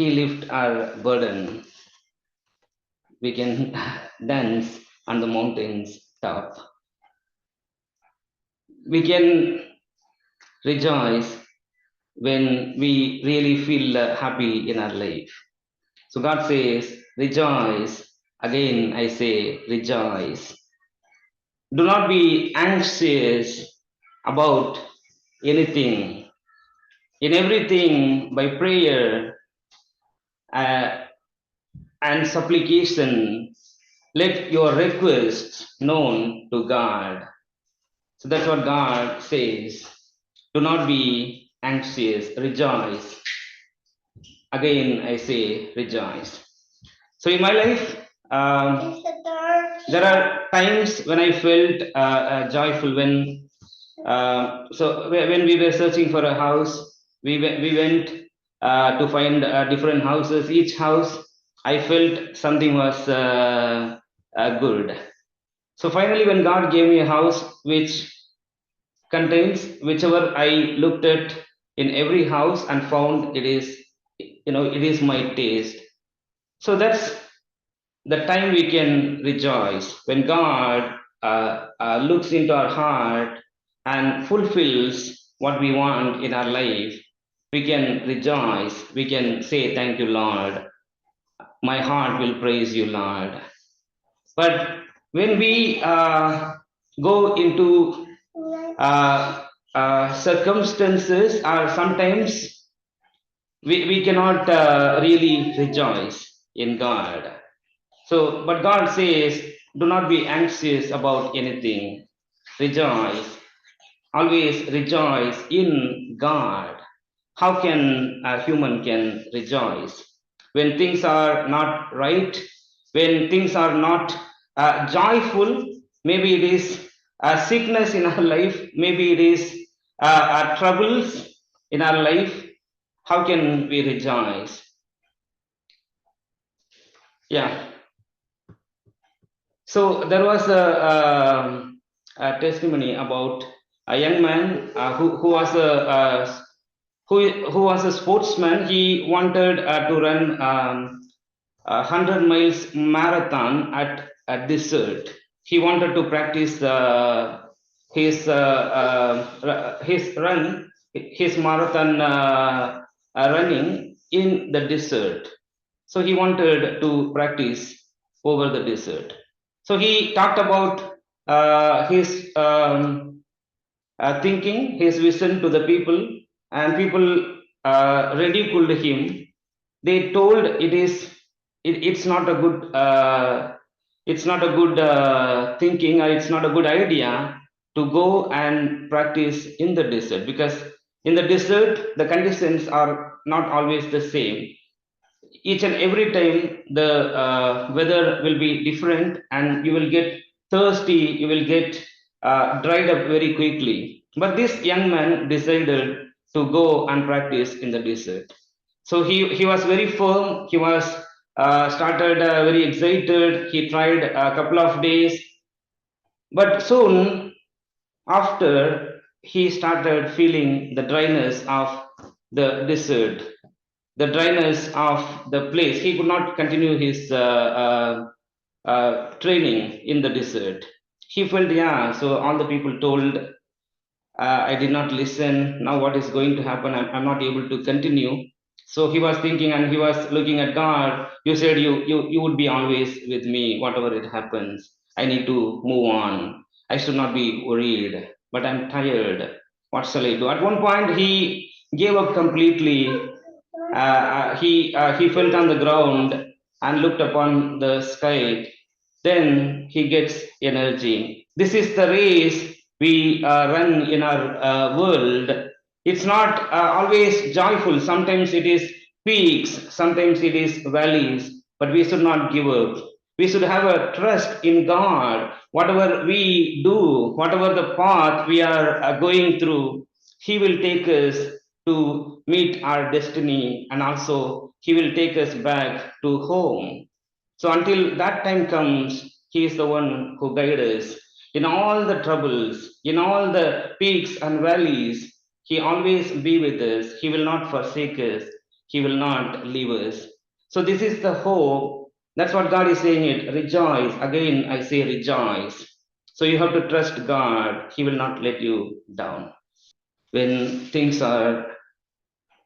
He lift our burden. We can dance on the mountain's top. We can rejoice when we really feel happy in our life. So God says, rejoice. Again, I say, rejoice. Do not be anxious about anything. In everything, by prayer uh, and supplication, let your requests known to God. So that's what God says. Do not be anxious, rejoice. Again, I say, rejoice. So in my life, there are times when I felt joyful when we were searching for a house, we went to find different houses. Each house, I felt something was good. So finally, when God gave me a house which contains whichever I looked at in every house and found it is my taste. So that's the time we can rejoice when God looks into our heart and fulfills what we want in our life. We can rejoice. We can say, "Thank you, Lord. My heart will praise you, Lord." But when we go into circumstances, or sometimes we cannot really rejoice in God. So, but God says, do not be anxious about anything. Rejoice. Always rejoice in God. How can a human can rejoice? When things are not right, when things are not joyful, maybe it is a sickness in our life, maybe it is troubles in our life. How can we rejoice? Yeah. So there was a testimony about a young man who was who was a sportsman. He wanted to run 100 miles marathon at a desert. He wanted to practice his run, his marathon running in the desert. So he wanted to practice over the desert. So he talked about his thinking, his vision to the people, and people ridiculed him. They told it's not a good thinking, or it's not a good idea to go and practice in the desert, because in the desert the conditions are not always the same. Each and every time the weather will be different, and you will get thirsty, you will get dried up very quickly. But this young man decided to go and practice in the desert. So he was very firm. He was started very excited. He tried a couple of days, but soon after, he started feeling the dryness of the desert, the dryness of the place. He could not continue his training in the desert. He felt, yeah, so all the people told, I did not listen. Now, what is going to happen? I'm not able to continue. So he was thinking, and he was looking at God. You said you would be always with me, whatever it happens. I need to move on. I should not be worried, but I'm tired. What shall I do? At one point, he gave up completely. He fell on the ground and looked upon the sky. Then he gets energy. This is the race we run in our world. It's not always joyful. Sometimes it is peaks, sometimes it is valleys, but we should not give up. We should have a trust in God. Whatever we do, whatever the path we are going through, He will take us to meet our destiny, and also He will take us back to home. So until that time comes, He is the one who guides us. In all the troubles, in all the peaks and valleys, He always be with us. He will not forsake us. He will not leave us. So this is the hope. That's what God is saying it. Rejoice. Again, I say rejoice. So you have to trust God. He will not let you down. When things are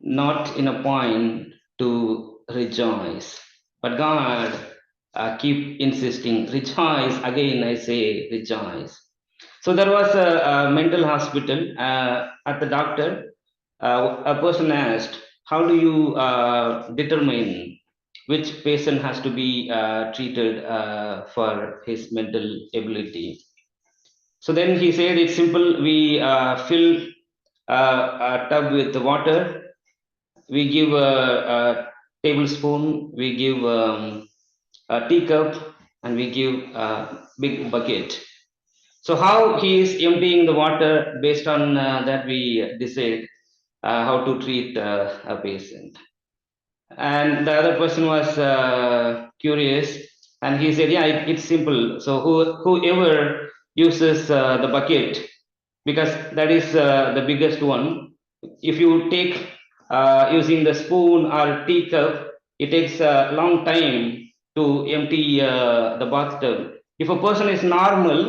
not in a point to rejoice. But God keep insisting, rejoice. Again, I say rejoice. So there was a mental hospital. At the doctor, a person asked, "How do you determine which patient has to be treated for his mental ability?" So then he said, "It's simple. We fill a tub with water, we give a tablespoon, we give a teacup, and we give a big bucket. So how he is emptying the water, based on that we decide how to treat a patient." And the other person was curious, and he said, "Yeah, it's simple. So whoever uses the bucket, because that is the biggest one. If you take using the spoon or teacup, it takes a long time to empty the bathtub. If a person is normal,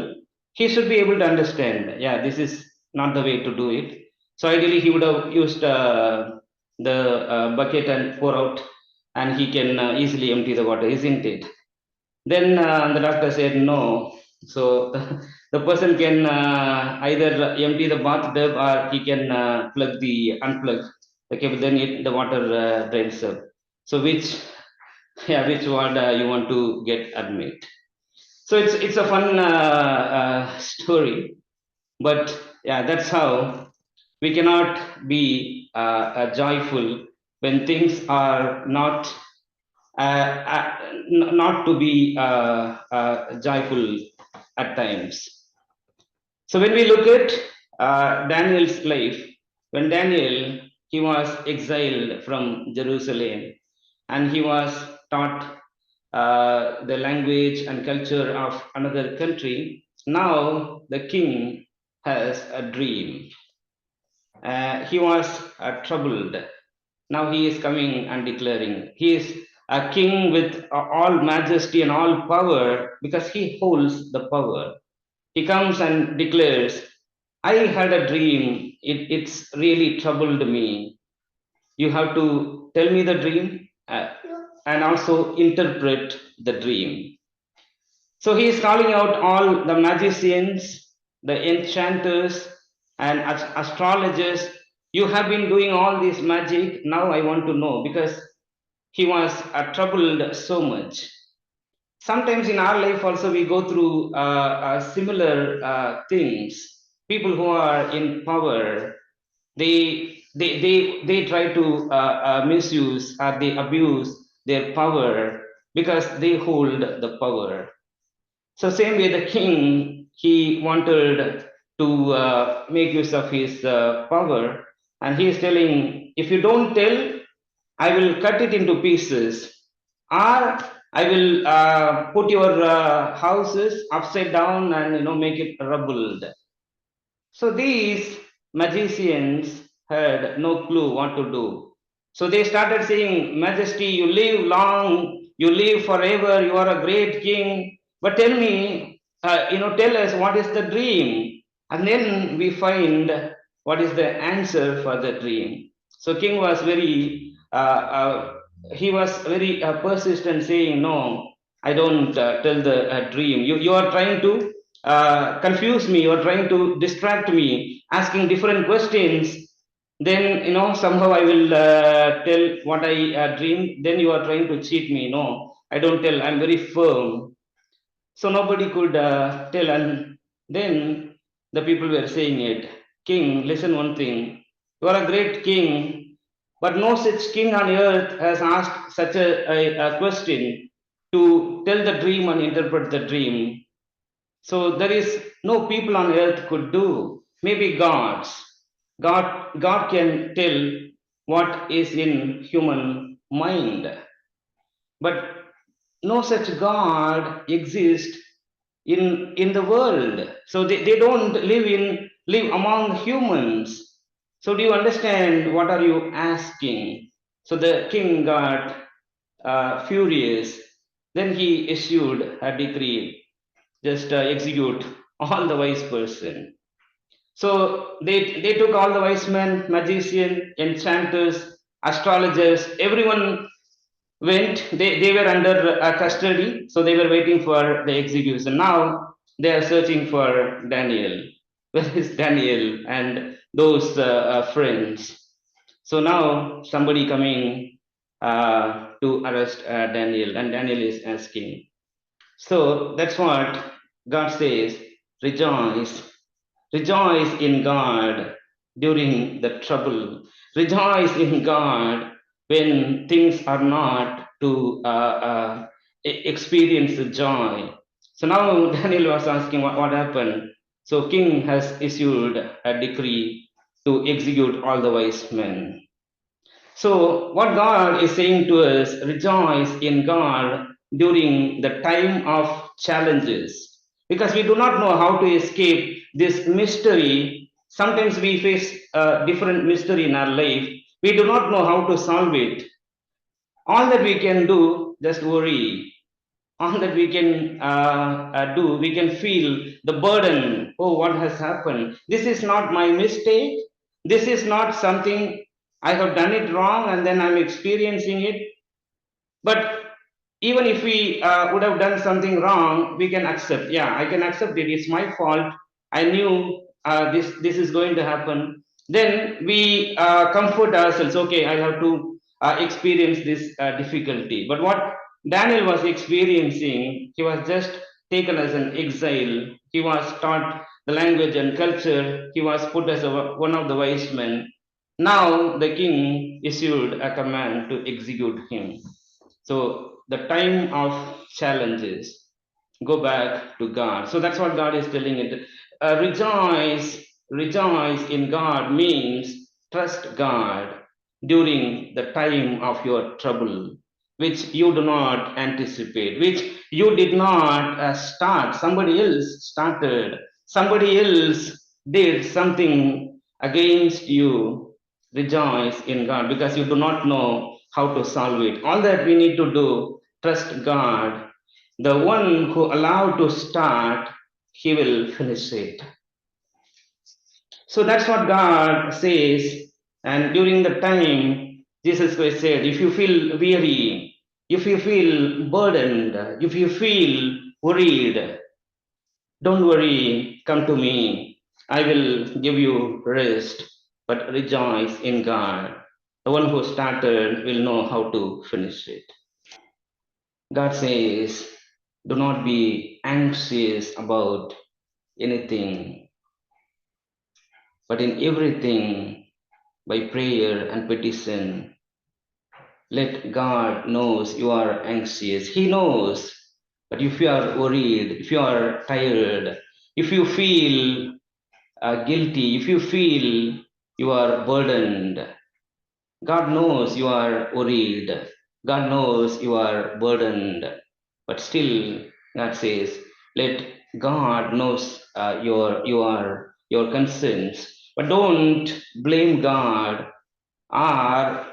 he should be able to understand, yeah, this is not the way to do it. So ideally, he would have used the bucket and pour out, and he can easily empty the water, isn't it?" Then the doctor said no. So the person can either empty the bathtub, or he can unplug the cable. Then the water drains up. So which, yeah, which one you want to get admit? So it's a fun story, but yeah, that's how we cannot be joyful when things are not to be joyful at times. So when we look at Daniel's life, when Daniel, he was exiled from Jerusalem, and he was taught the language and culture of another country. Now the king has a dream. He was troubled. Now he is coming and declaring. He is a king with all majesty and all power, because he holds the power. He comes and declares, "I had a dream. It's really troubled me. You have to tell me the dream and also interpret the dream." So he is calling out all the magicians, the enchanters, and astrologers. "You have been doing all this magic. Now I want to know," because he was troubled so much. Sometimes in our life also we go through similar things. People who are in power, they try to misuse, or they abuse their power, because they hold the power. So same way the king, he wanted to make use of his power, and he is telling, "If you don't tell, I will cut it into pieces, or I will put your houses upside down and make it rubbled." So these magicians had no clue what to do. So they started saying, "Majesty, you live long, you live forever, you are a great king. But tell me, tell us what is the dream." And then we find what is the answer for the dream. So king was he was very persistent, saying, "No, I don't tell the dream. You are trying to confuse me, you're trying to distract me, asking different questions. Then somehow I will tell what I dreamed. Then you are trying to cheat me. No, I don't tell. I'm very firm." So nobody could tell. And then the people were saying it, "King, listen one thing. You are a great king, but no such king on earth has asked such a question to tell the dream and interpret the dream. So there is no people on earth could do. Maybe gods. God can tell what is in human mind. But no such God exists in the world. So they don't live among humans. So do you understand what are you asking?" So the king got furious. Then he issued a decree, just execute all the wise person. So they took all the wise men, magician, enchanters, astrologers, everyone went. They were under custody, so they were waiting for the execution. Now they are searching for Daniel. Where is Daniel and those friends? So now somebody coming to arrest Daniel, and Daniel is asking. So that's what God says, rejoice. Rejoice in God during the trouble. Rejoice in God when things are not to experience the joy. So now Daniel was asking what happened. So king has issued a decree to execute all the wise men. So, what God is saying to us, rejoice in God during the time of challenges. Because we do not know how to escape this mystery. Sometimes we face a different mystery in our life. We do not know how to solve it. All that we can do, just worry. All that we can do, we can feel the burden. Oh, what has happened? This is not my mistake. This is not something I have done it wrong and then I'm experiencing it. But even if we would have done something wrong, we can accept. Yeah, I can accept it. It's my fault. I knew this is going to happen. Then we comfort ourselves. Okay, I have to experience this difficulty. But what Daniel was experiencing, he was just taken as an exile. He was taught the language and culture. He was put as one of the wise men. Now the king issued a command to execute him. So the time of challenges, go back to God. So that's what God is telling it. Rejoice in God means trust God during the time of your trouble, which you do not anticipate, which you did not start. Somebody else started. Somebody else did something against you. Rejoice in God because you do not know how to solve it. All that we need to do, trust God. The one who allowed to start, he will finish it. So that's what God says. And during the time, Jesus Christ said, if you feel weary, if you feel burdened, if you feel worried, don't worry, come to me. I will give you rest, but rejoice in God. The one who started will know how to finish it. God says, do not be anxious about anything, but in everything, by prayer and petition, let God knows you are anxious. He knows. But if you are worried, if you are tired, if you feel guilty, if you feel you are burdened, God knows you are worried. God knows you are burdened. But still, God says, let God knows your concerns. But don't blame God or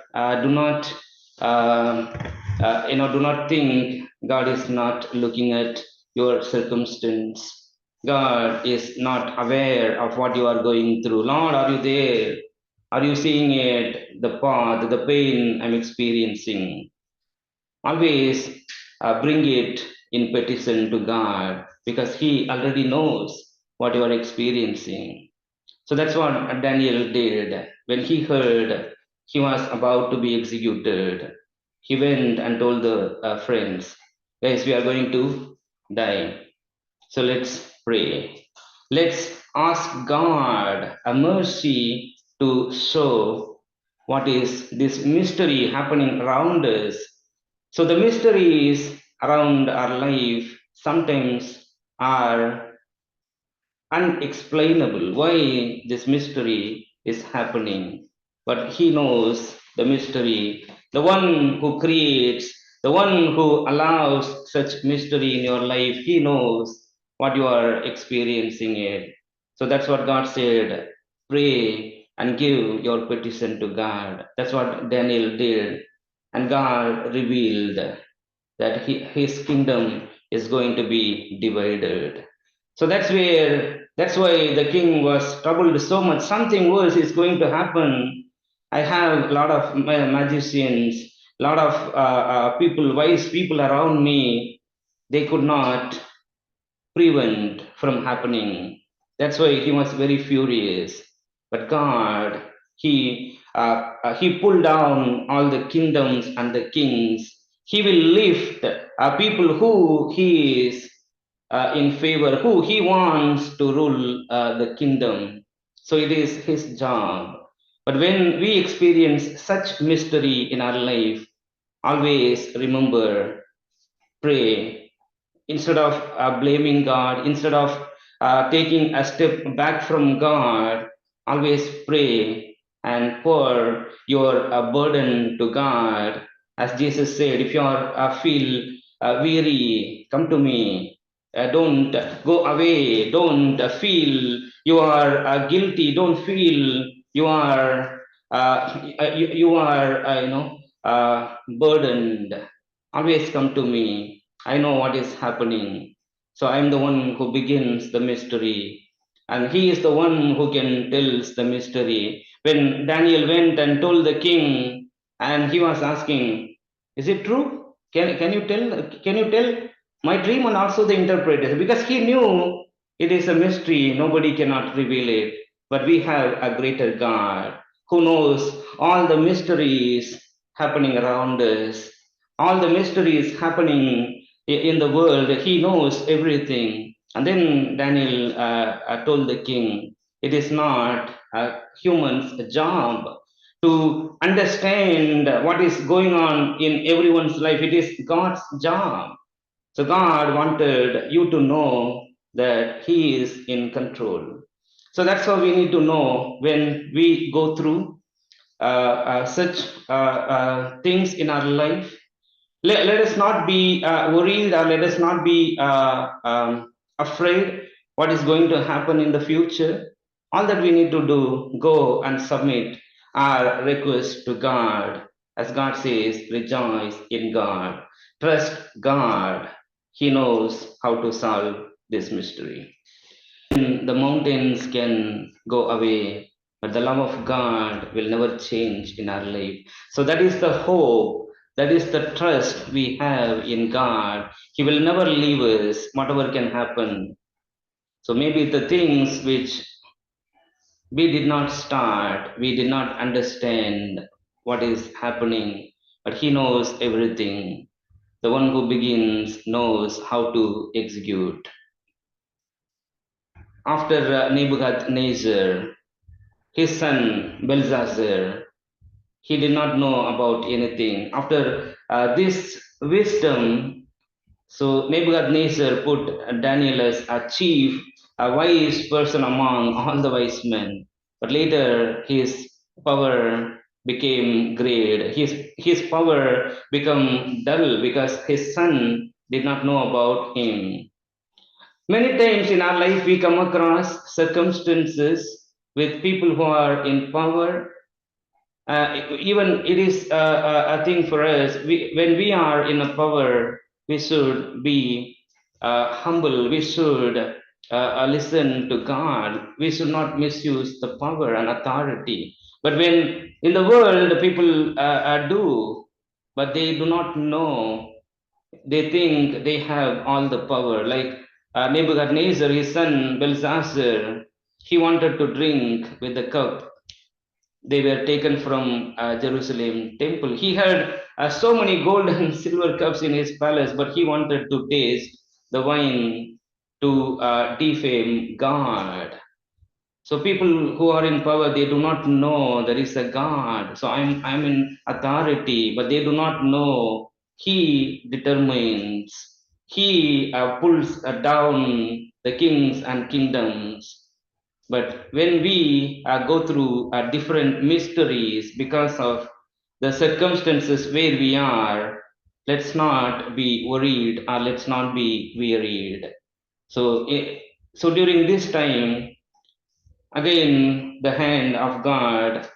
do not do not think God is not looking at your circumstance. God is not aware of what you are going through. Lord, are you there? Are you seeing it? The path, the pain I'm experiencing. Always bring it in petition to God because He already knows what you are experiencing. So that's what Daniel did. When he heard he was about to be executed, he went and told the friends, guys, we are going to die. So let's pray. Let's ask God a mercy to show what is this mystery happening around us. So the mysteries around our life sometimes are unexplainable why this mystery is happening. But he knows the mystery, the one who creates, the one who allows such mystery in your life. He knows what you are experiencing it. So that's what God said. Pray and give your petition to God. That's what Daniel did. And God revealed that his kingdom is going to be divided. So that's why the king was troubled so much. Something worse is going to happen. I have a lot of magicians, a lot of people, wise people around me. They could not prevent from happening. That's why he was very furious. But God, he pulled down all the kingdoms and the kings. He will lift people who he is in favor, who he wants to rule the kingdom. So it is his job. But when we experience such mystery in our life, always remember, pray, instead of blaming God, instead of taking a step back from God, always pray and pour your burden to God. As Jesus said, if you are feel weary, come to me. Don't go away. Don't feel you are guilty. Don't feel you are you are burdened. Always come to me. I know what is happening. So I am the one who begins the mystery. And he is the one who can tell the mystery. When Daniel went and told the king, and he was asking, is it true? Can you tell my dream and also the interpretation? Because he knew it is a mystery, nobody cannot reveal it. But we have a greater God who knows all the mysteries happening around us, all the mysteries happening in the world. He knows everything. And then Daniel told the king, it is not a human's job to understand what is going on in everyone's life. It is God's job. So God wanted you to know that He is in control. So that's how we need to know when we go through such things in our life. Let us not be worried, or let us not be afraid what is going to happen in the future. All that we need to do, go and submit our request to God. As God says, rejoice in God. Trust God. He knows how to solve this mystery. The mountains can go away, but the love of God will never change in our life. So that is the hope, that is the trust we have in God. He will never leave us, whatever can happen. So maybe the things which we did not start, we did not understand what is happening, but He knows everything. The one who begins knows how to execute. After Nebuchadnezzar, his son Belshazzar, he did not know about anything. After this wisdom, so Nebuchadnezzar put Daniel as a chief, a wise person among all the wise men. But later his power became great. His power became dull because his son did not know about him. Many times in our life, we come across circumstances with people who are in power. Even it is a thing for us. When we are in a power, we should be humble. We should listen to God. We should not misuse the power and authority. But when in the world, people do, but they do not know, they think they have all the power. Like Nebuchadnezzar, his son Belshazzar, he wanted to drink with the cup. They were taken from Jerusalem temple. He had so many gold and silver cups in his palace, but he wanted to taste the wine to defame God. So people who are in power, they do not know there is a God. So I'm in authority, but they do not know He determines. He pulls down the kings and kingdoms. But when we go through different mysteries because of the circumstances where we are, let's not be worried or let's not be wearied. So, so during this time, Again, the hand of God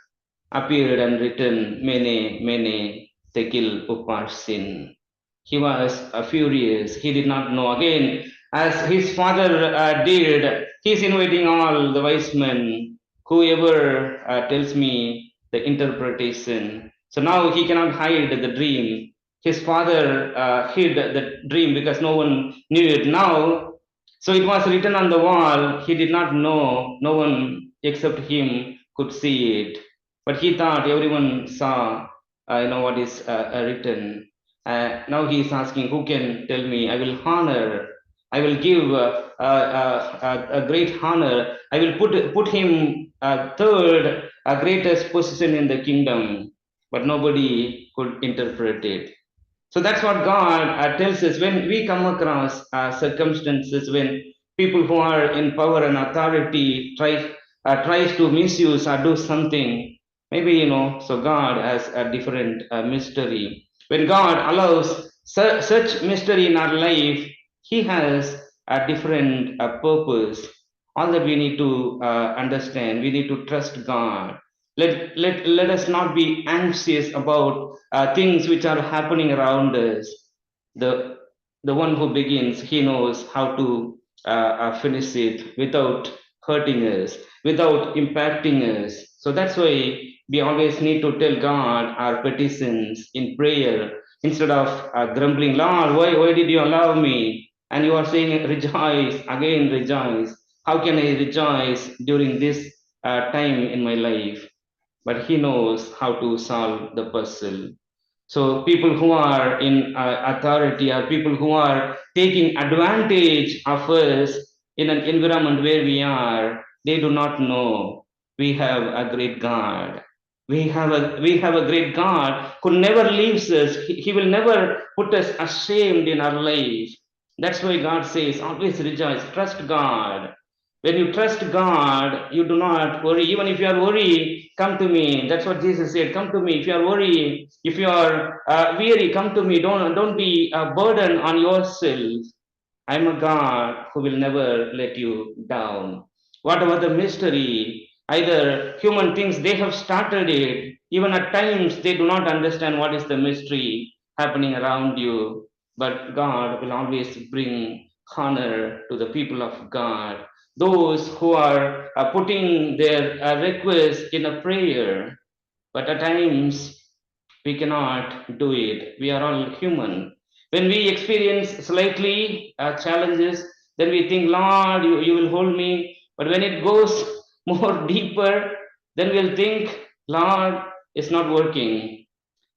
appeared and written, Mene, Mene, Tekil Upharsin. He was furious. He did not know. Again, as his father did, he's inviting all the wise men, whoever tells me the interpretation. So now he cannot hide the dream. His father hid the dream because no one knew it. Now, so it was written on the wall. He did not know. No one except him could see it. But he thought everyone saw, what is written. Now he is asking, who can tell me? I will honor. I will give a great honor. I will put him third, greatest position in the kingdom. But nobody could interpret it. So that's what God tells us when we come across circumstances when people who are in power and authority tries to misuse or do something. Maybe so God has a different mystery. When God allows such mystery in our life, He has a different purpose. All that we need to understand, we need to trust God. Let us not be anxious about things which are happening around us. The the one who begins, he knows how to finish it without hurting us, without impacting us. So that's why we always need to tell God our petitions in prayer instead of grumbling, Lord, why did you allow me? And you are saying, rejoice, again rejoice. How can I rejoice during this time in my life? But he knows how to solve the puzzle. So people who are in authority or people who are taking advantage of us in an environment where we are, they do not know we have a great God. We have a great God who never leaves us. He will never put us ashamed in our life. That's why God says, always rejoice, trust God. When you trust God, you do not worry. Even if you are worried, come to me. That's what Jesus said. Come to me. If you are worried, if you are weary, come to me. Don't be a burden on yourself. I'm a God who will never let you down. Whatever the mystery, either human things, they have started it. Even at times, they do not understand what is the mystery happening around you. But God will always bring honor to the people of God. Those who are putting their request in a prayer, but at times we cannot do it. We are all human. When we experience slightly challenges, then we think, Lord, you will hold me. But when it goes more deeper, then we'll think, Lord, it's not working.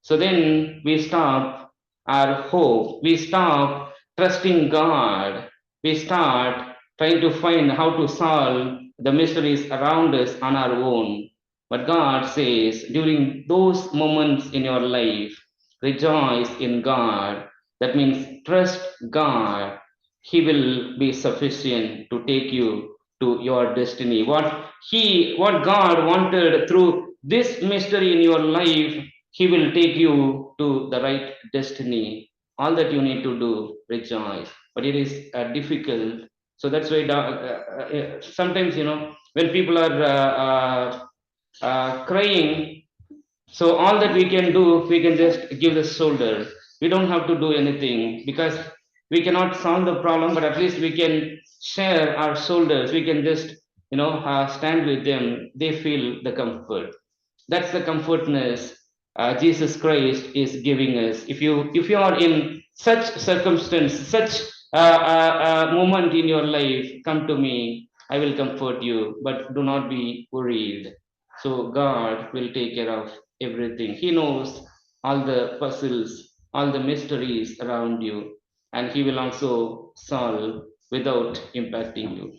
So then we stop our hope. We stop trusting God. We start trying to find how to solve the mysteries around us on our own. But God says, during those moments in your life, rejoice in God. That means trust God. He will be sufficient to take you to your destiny. What God wanted through this mystery in your life, He will take you to the right destiny. All that you need to do, rejoice. But it is difficult. So that's why sometimes, when people are crying, so all that we can do, we can just give the shoulder. We don't have to do anything because we cannot solve the problem, but at least we can share our shoulders. We can just, stand with them. They feel the comfort. That's the comfortness Jesus Christ is giving us. If you are in such circumstance, such moment in your life, come to me. I will comfort you, but do not be worried. So God will take care of everything. He knows all the puzzles, all the mysteries around you, and He will also solve without impacting you.